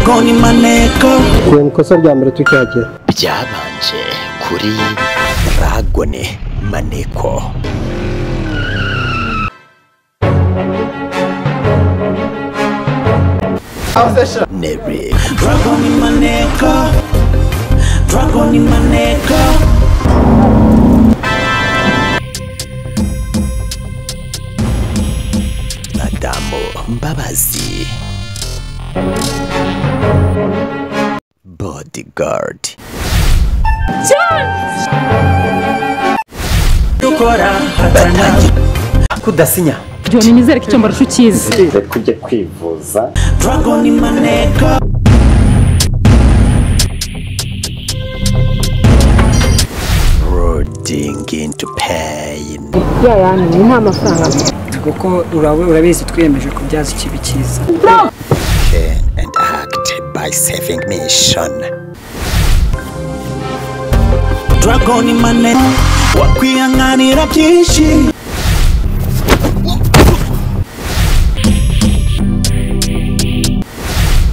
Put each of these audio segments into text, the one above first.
Dragon Maneko. Kosa rya mbere tukihagera byabanje kuri Dragon Maneko. Never Dragon Maneko. Dragon Maneko. Madamo Mbabazi. Bodyguard. Dukora hatana. Kudasinya. John nizere ko barusha ukizi. kujya kwivuza. Dragon Maneko. Roading into pain. Yani nta mafaranga. Kuko urabizi twiyemeje kubyaza ikibi cyiza. And act by saving mission. Dragon Maneko. Wakwiyanganira byinshi.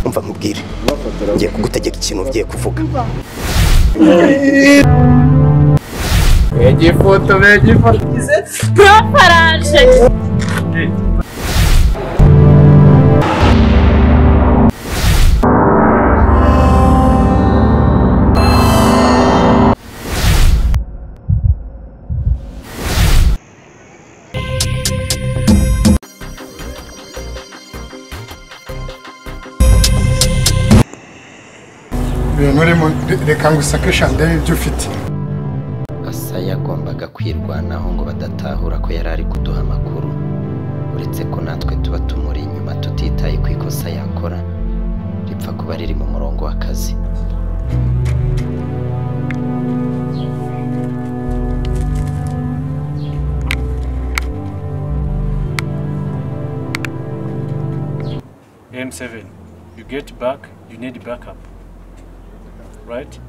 Umva nkubwire. Ngiye kugutegeka ikintu ugiye kuvuga. Igifoto. Profarage. Nurimo reka ngusake chandelle ibyo ufite. Asa yagombaga kwirwanaho ngo badatahura ko yari ari kuduha amakuru, uretse ko natwe tuba tumuri inyuma tutitaye ku ikosa yakora ripfa kuba riri mu murongo w'akazi. M7, you get back, you need backup, right?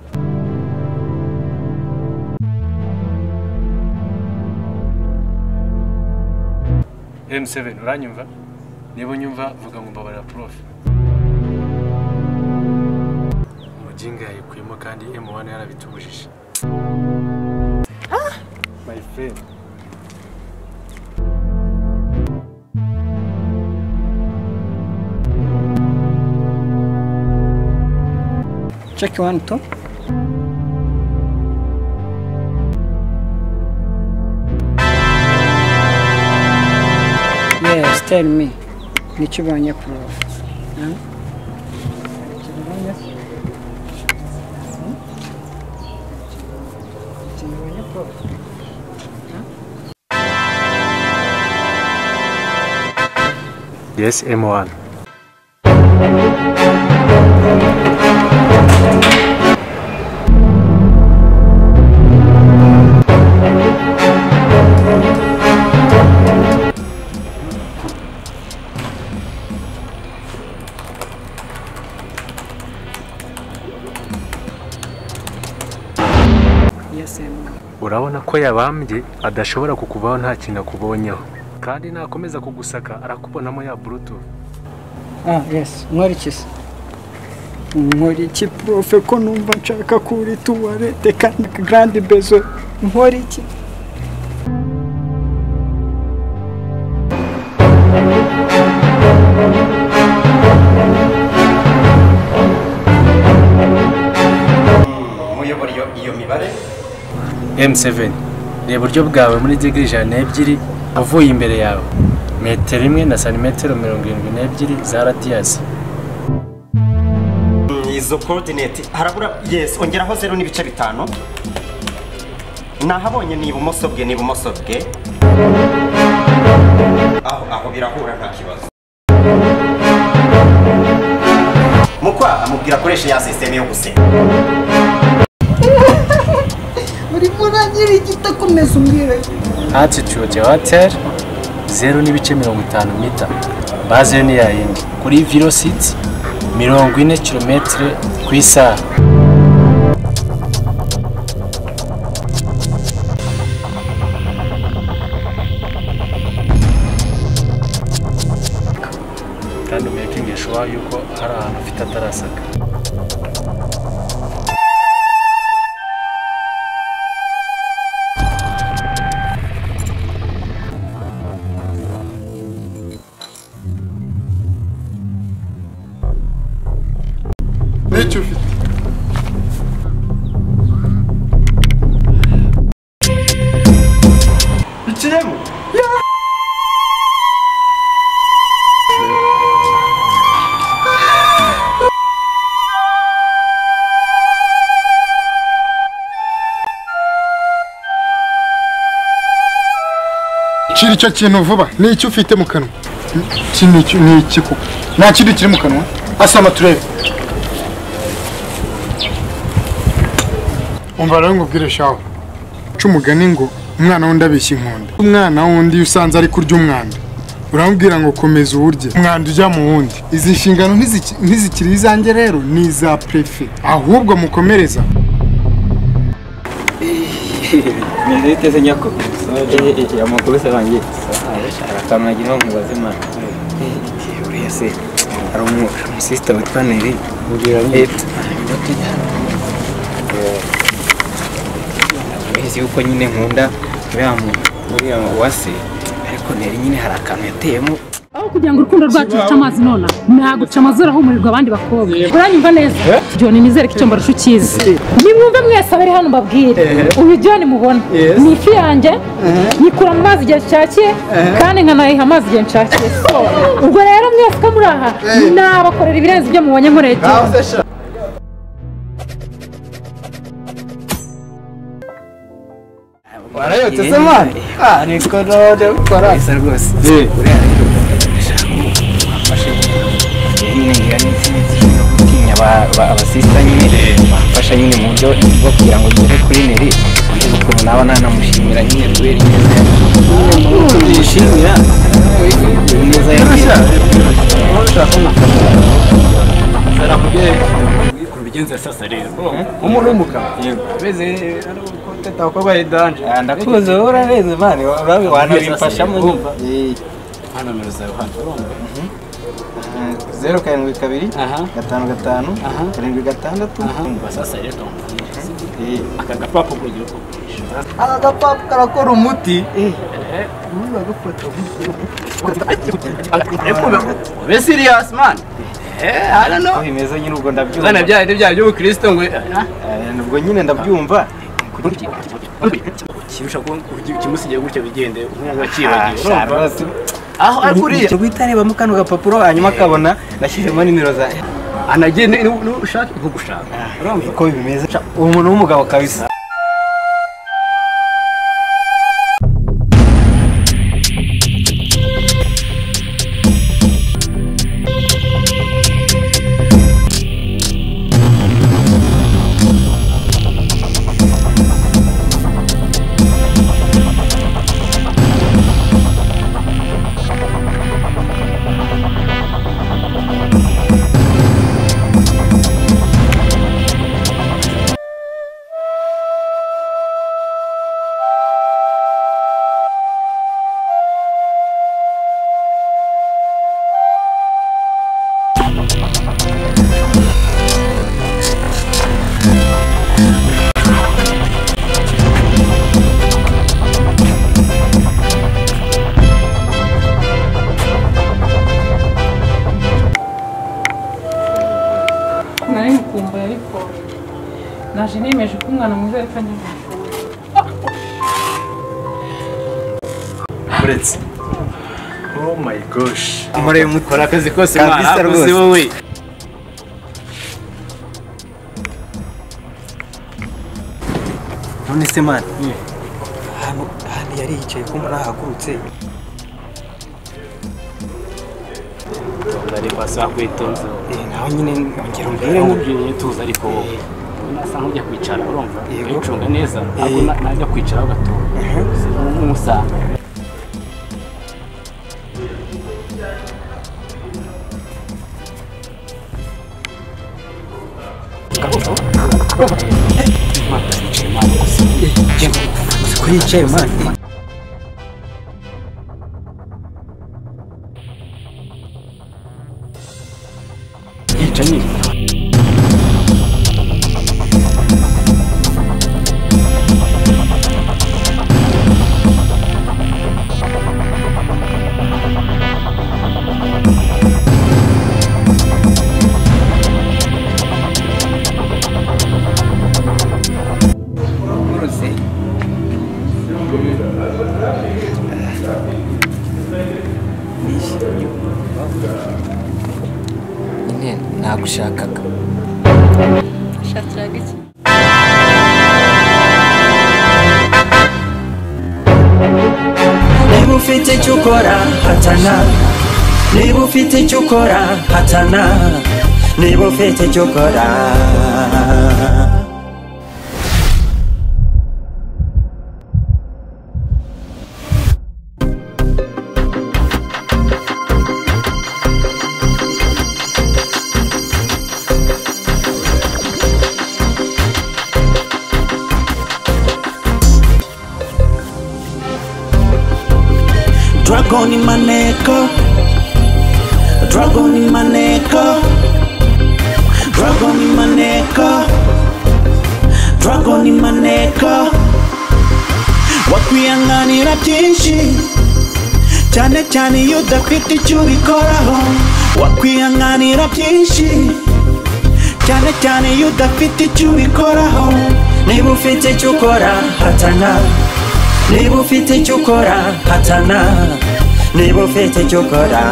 M7, uranyumva? Niba unyumva vuga ngo mbabarira prof. Mujinga yikuyemo kandi M1 yarabitubujije. My friend. Check 1 2. Yes, tell me. Nichibonye prof. Yes, M1. Yes, Urabona ko yabambye adashobora kukuvaho nta kintu akubonyeho, kandi nakomeza kugusaka arakubonamo ya Bluetooth. Yes, Mwarikis. Mwariki prof ko numva nshaka kuri tuwarete kandi grande bezo. Mwariki. Muyobora iyo mibare. M7, reba uburyo bwawe muri degree 102 avuye imbere yawe. Metero 1 na santimetero 72 za radius. Izo coordinate harabura, yes, ongeraho 0 n'ibice 5. Nahabonye ni ibumoso bwe. Aho birahura nta kibazo. Mukwa amubwira akoresha ya system yo guseka. Muri muranyira igitakomeza umbwire. Altitude ya hotel 0 n'ibice 50 mita. Base ni ya yindi. Kuri velocity 40 km ku isaha. Kandi making sure ubwoba yuko hari ahantu ufite atarasaka. N'icyo ufite ikiremo Shira icyo kintu vuba. Ni icyo ufite mu kanwa? Ni iki koko? Nta kindi kiri mu kanwa? Asama turebe. Umva rero ngubwire shaho. Umugani ngo umwana wundi abeshya inkunda. Umwana wundi usanze ari kurya umwanda, uramubwira ngo komeza uwurye, umwanda ujya mu wundi. Izi nshingano ntizikiri izanjye rero, ni iza prefe, ahubwo mukomereza. Niziteze nyako ya makuru se bangiye arakamwagira ngo bazima uriya se ari umusista witwa Neri ubwira ese uko nyine nkunda uriya wase ariko Neri nyine hari akantu yateyemo aho kugira ngo urukundo rwacu ruce amazi nona ntaguca amazuru ahumurirwa abandi bakobwa uranyumva neza John nizere ko icyo mbarusha ukizi nimwumve mwese abari hano mbabwire uyu John mubona ni ifi yanjye nyikura mu mazi igihe nshakiye kandi nkanayiha amazi igihe nshakiye ubwo rero mwese ko muri aha nabakorera ibirenze ibyo mubonye nkoreye warayotse se mwana niko node ukora isa rwose uriya nyine ngira n'ikindi abasista nyine bamfasha nyine mu buryo bwo kugira ngo ngere kuri Neri kugeza ukuntu naba nanamushimira nyine rwera ingeze yishimira neza Bigenze sasa rero umuntu w'umugabo beze tutakorwa idanje ndakuze urareze mani wanabimfashamo nyumva hano numero zawe hano urumva 072 55 76 umva sasa rero aka gapapu kugira uko aka gapapu karakora umuti be serious man I don't know bimeze nyine ubwo ndabyumva zana bya by'ubukristo ngo ubwo nyine ndabyumva kirusha ko kimusigiye gutya bigende nk'uwakibagiye urumva aho akuriye cyo guitareba mu kano gapapuro hanyuma akabona nashyizemo nimero za anagende ushaka gushaka urumva ko bimeze umuntu w'umugabo kabisa naje nemeje ko umwana mwiza yakanye uretse oh my gosh amore mukora akazi kose mwana akoze wowe none se man hano yari yicaye ko muri ahagurutse ndari basa kwitonze naho nyine ngero mbere n'ubwiye tuza ariko wowe asa nk'ujya kwicara urumva yicunga neza ahubwo najya kwicara gato umusanga ko yicaye man wamushakaga? Shakiraga iki? Niba ufite icyo ukora hatana, niba ufite icyo ukora hatana, niba ufite icyo ukora. Dragon in Maneko, Dragon in Maneko, Dragon in Maneko, Dragon in Maneko. Wakwihanganira byinshi cyane cyane iyo udafite icyo ubikoraho. Wakwihanganira byinshi cyane cyane iyo udafite icyo ubikoraho. Niba ufite icyo ukora hatana, niba ufite icyo ukora hatana, niba ufite icyo ukora.